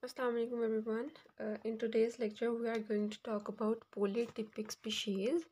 Assalamu alaikum everyone. In today's lecture we are going to talk about polytypic species.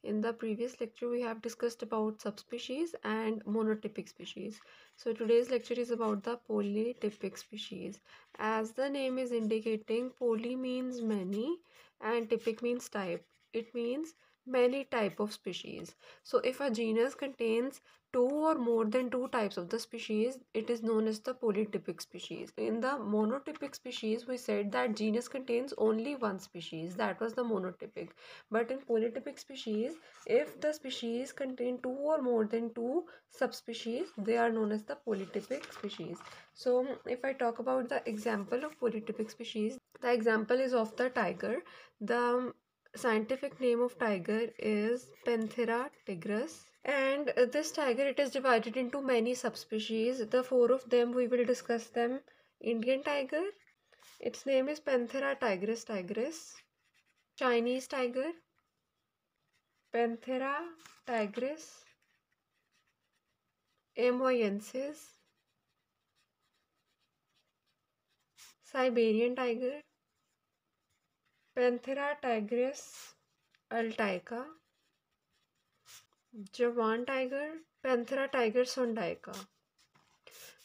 In the previous lecture we have discussed about subspecies and monotypic species. So today's lecture is about the polytypic species. As the name is indicating, poly means many and typic means type. It means many type of species. So if a genus contains two or more than two types of the species, it is known as the polytypic species. In the monotypic species, we said that genus contains only one species, that was the monotypic. But in polytypic species, if the species contain two or more than two subspecies, they are known as the polytypic species. So if I talk about the example of polytypic species, the example is of the tiger. The scientific name of tiger is Panthera tigris, and this tiger, it is divided into many subspecies. The four of them we will discuss them. Indian tiger, its name is Panthera tigris. Chinese tiger, Panthera tigris amoyensis. Siberian tiger, Panthera tigris altaica. Javan tiger, Panthera tigris sondaica.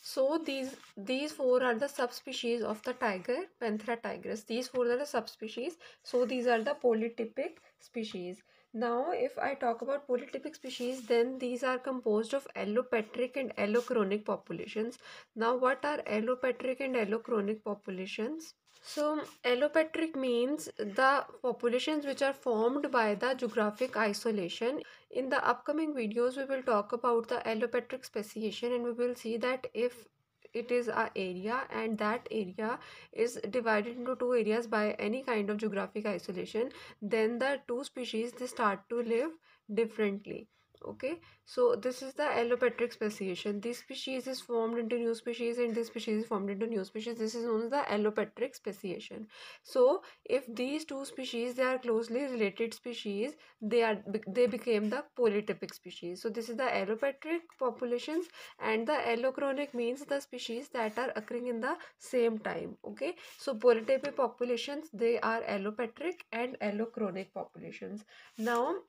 So these four are the subspecies of the tiger, Panthera tigris. These four are the subspecies. So these are the polytypic species. Now, if I talk about polytypic species, then these are composed of allopatric and allochronic populations. Now, what are allopatric and allochronic populations? So, allopatric means the populations which are formed by the geographic isolation. In the upcoming videos, we will talk about the allopatric speciation, and we will see that if it is a area and that area is divided into two areas by any kind of geographic isolation, then the two species, they start to live differently. Okay, so this is the allopatric speciation. This species is formed into new species and this species is formed into new species. This is known as the allopatric speciation. So if these two species, they are closely related species, they became the polytypic species. So this is the allopatric populations, and the allochronic means the species that are occurring in the same time. Okay, so polytypic populations, they are allopatric and allochronic populations. Now,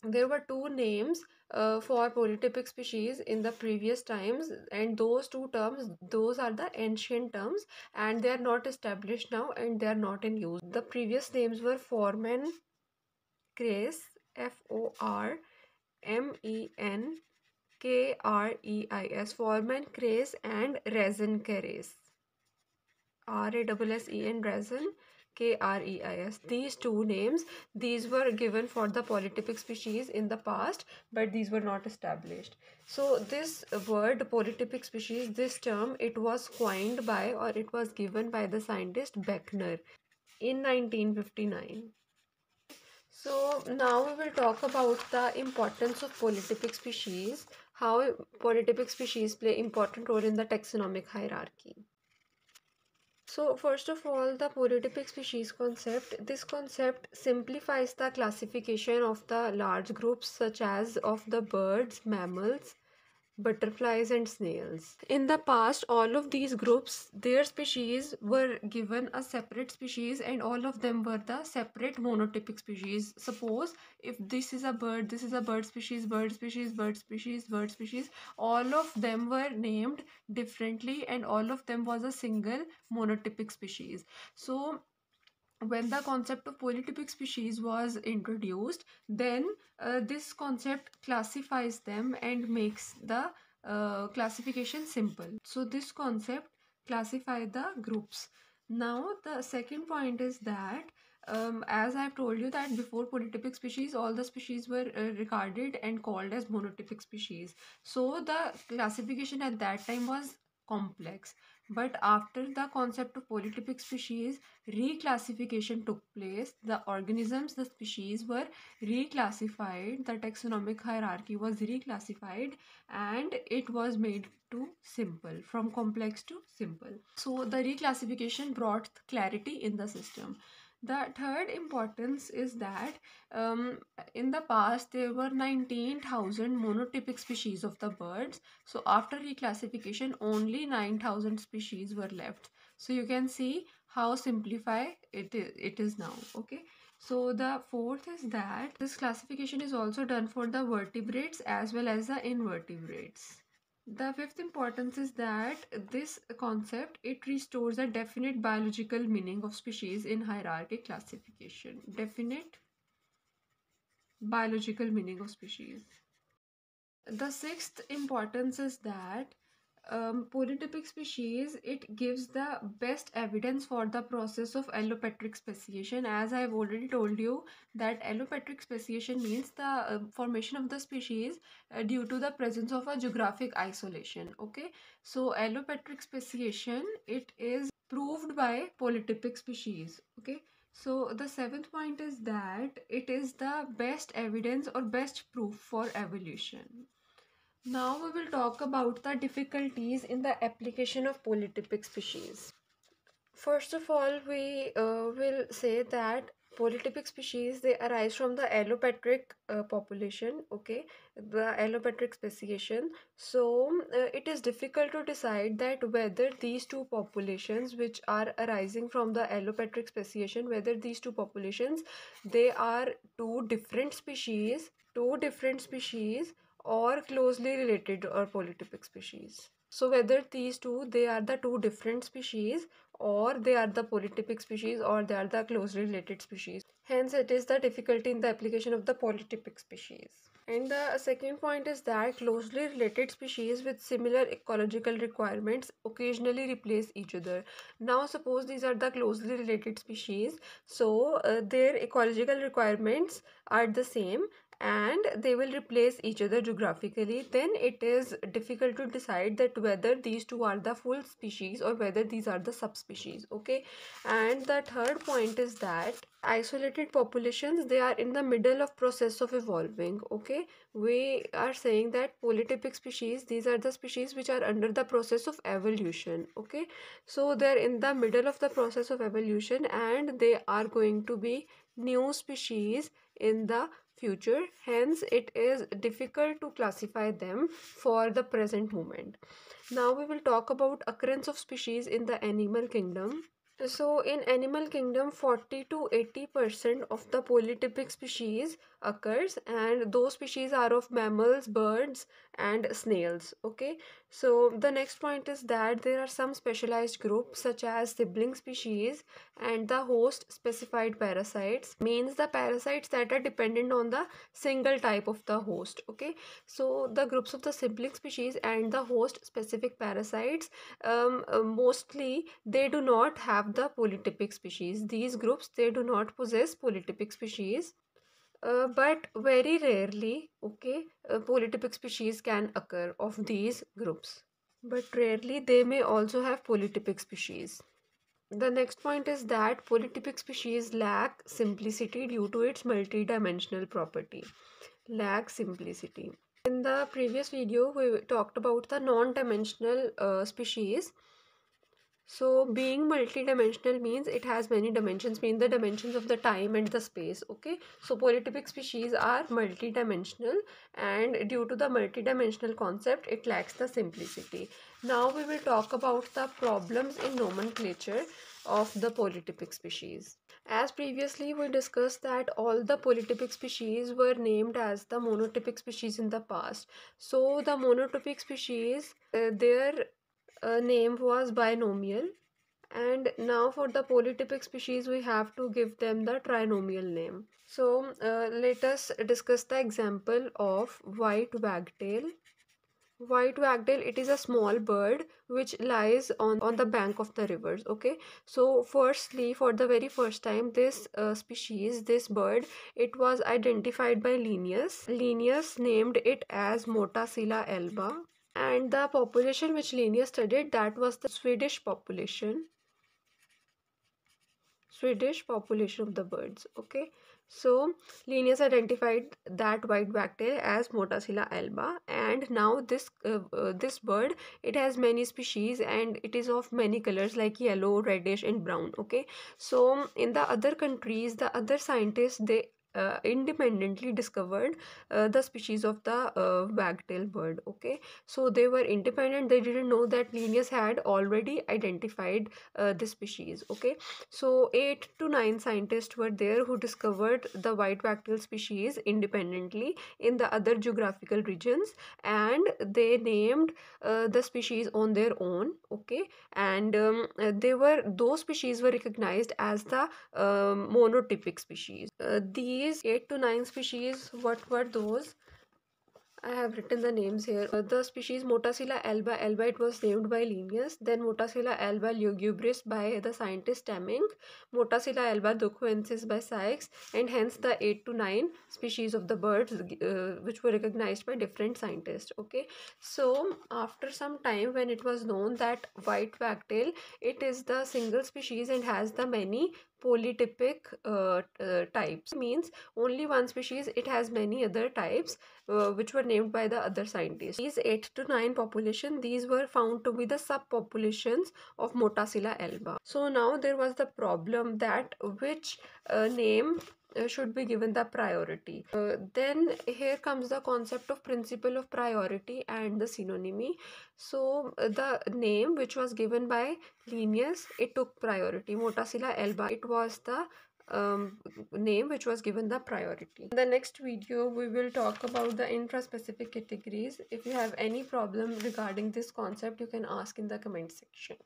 there were two names for polytypic species in the previous times, and those two terms, those are the ancient terms, and they are not established now and they are not in use. The previous names were Forman Kreis, Formenkreis, Forman Kreis, and Resin Kreis, Rassen, resin, Kreis. These two names, these were given for the polytypic species in the past, but these were not established. So this word polytypic species, this term, it was coined by, or it was given by the scientist Beckner in 1959. So now we will talk about the importance of polytypic species, how polytypic species play important role in the taxonomic hierarchy. So first of all, the polytypic species concept. This concept simplifies the classification of the large groups such as of the birds, mammals, butterflies and snails. In the past, all of these groups, their species were given a separate species, and all of them were the separate monotypic species. Suppose if this is a bird, this is a bird species, bird species, bird species, bird species, all of them were named differently and all of them was a single monotypic species. So when the concept of polytypic species was introduced, then this concept classifies them and makes the classification simple. So this concept classify the groups. Now the second point is that as I've told you that before polytypic species, all the species were regarded and called as monotypic species. So the classification at that time was complex. But after the concept of polytypic species, reclassification took place. The organisms, the species were reclassified, the taxonomic hierarchy was reclassified, and it was made to simple, from complex to simple. So the reclassification brought clarity in the system. The third importance is that in the past there were 19,000 monotypic species of the birds. So after reclassification, only 9,000 species were left. So you can see how simplified it is now. Okay, so the fourth is that this classification is also done for the vertebrates as well as the invertebrates. The fifth importance is that this concept, it restores a definite biological meaning of species in hierarchy classification. Definite biological meaning of species. The sixth importance is that polytypic species, it gives the best evidence for the process of allopatric speciation. As I've already told you that allopatric speciation means the formation of the species due to the presence of a geographic isolation. Okay, so allopatric speciation, it is proved by polytypic species. Okay, so the seventh point is that it is the best evidence or best proof for evolution. Now we will talk about the difficulties in the application of polytypic species. First of all, we will say that polytypic species, they arise from the allopatric population. Okay, the allopatric speciation. So it is difficult to decide that whether these two populations which are arising from the allopatric speciation, whether these two populations, they are two different species or closely related or polytypic species. So whether these two, they are the two different species, or they are the polytypic species, or they are the closely related species. Hence, it is the difficulty in the application of the polytypic species. And the second point is that closely related species with similar ecological requirements occasionally replace each other. Now, suppose these are the closely related species, so their ecological requirements are the same and they will replace each other geographically. Then it is difficult to decide that whether these two are the full species or whether these are the subspecies. Okay, and the third point is that isolated populations, they are in the middle of process of evolving. Okay, we are saying that polytypic species, these are the species which are under the process of evolution. Okay, so they're in the middle of the process of evolution and they are going to be new species in the future. Hence it is difficult to classify them for the present moment. Now we will talk about occurrence of species in the animal kingdom. So in animal kingdom, 40 to 80% of the polytypic species occurs, and those species are of mammals, birds and snails. Okay, so the next point is that there are some specialized groups such as sibling species and the host specified parasites, means the parasites that are dependent on the single type of the host. Okay, so the groups of the sibling species and the host specific parasites, mostly they do not have the polytypic species. These groups, they do not possess polytypic species, but very rarely, okay, polytypic species can occur of these groups, but rarely they may also have polytypic species. The next point is that polytypic species lack simplicity due to its multidimensional property. Lack simplicity. In the previous video, we talked about the non-dimensional species. So being multidimensional means it has many dimensions, mean the dimensions of the time and the space. Okay, so polytypic species are multidimensional, and due to the multidimensional concept, it lacks the simplicity. Now we will talk about the problems in nomenclature of the polytypic species. As previously we discussed that all the polytypic species were named as the monotypic species in the past. So the monotypic species, their name was binomial, and now for the polytypic species we have to give them the trinomial name. So let us discuss the example of white wagtail. White wagtail, it is a small bird which lies on the bank of the rivers. Okay, so firstly, for the very first time, this species, this bird, it was identified by Linnaeus. Linnaeus named it as Motacilla alba, and the population which Linnaeus studied, that was the Swedish population of the birds. Okay, so Linnaeus identified that white wagtail as Motacilla alba, and now this bird, it has many species and it is of many colors like yellow, reddish and brown. Okay, so in the other countries, the other scientists, independently discovered the species of the wagtail bird. Okay, so they were independent. They didn't know that Linnaeus had already identified this species. Okay, so 8 to 9 scientists were there who discovered the white wagtail species independently in the other geographical regions, and they named the species on their own. Okay, and those species were recognized as the monotypic species. These 8 to 9 species, what were those? I have written the names here. The species Motacilla alba alba, it was named by Linnaeus. Then Motacilla alba lugubris by the scientist Temminck. Motacilla alba duquensis by Sykes, and hence the 8 to 9 species of the birds which were recognized by different scientists. Okay, so after some time, when it was known that white wagtail, it is the single species and has the many polytypic types, means only one species, it has many other types which were named by the other scientists. These 8 to 9 population, these were found to be the subpopulations of Motacilla alba. So now there was the problem that which name should be given the priority. Then here comes the concept of principle of priority and the synonymy. So the name which was given by Linnaeus, it took priority. Motacilla alba, it was the name which was given the priority. In the next video, we will talk about the intraspecific categories. If you have any problem regarding this concept, you can ask in the comment section.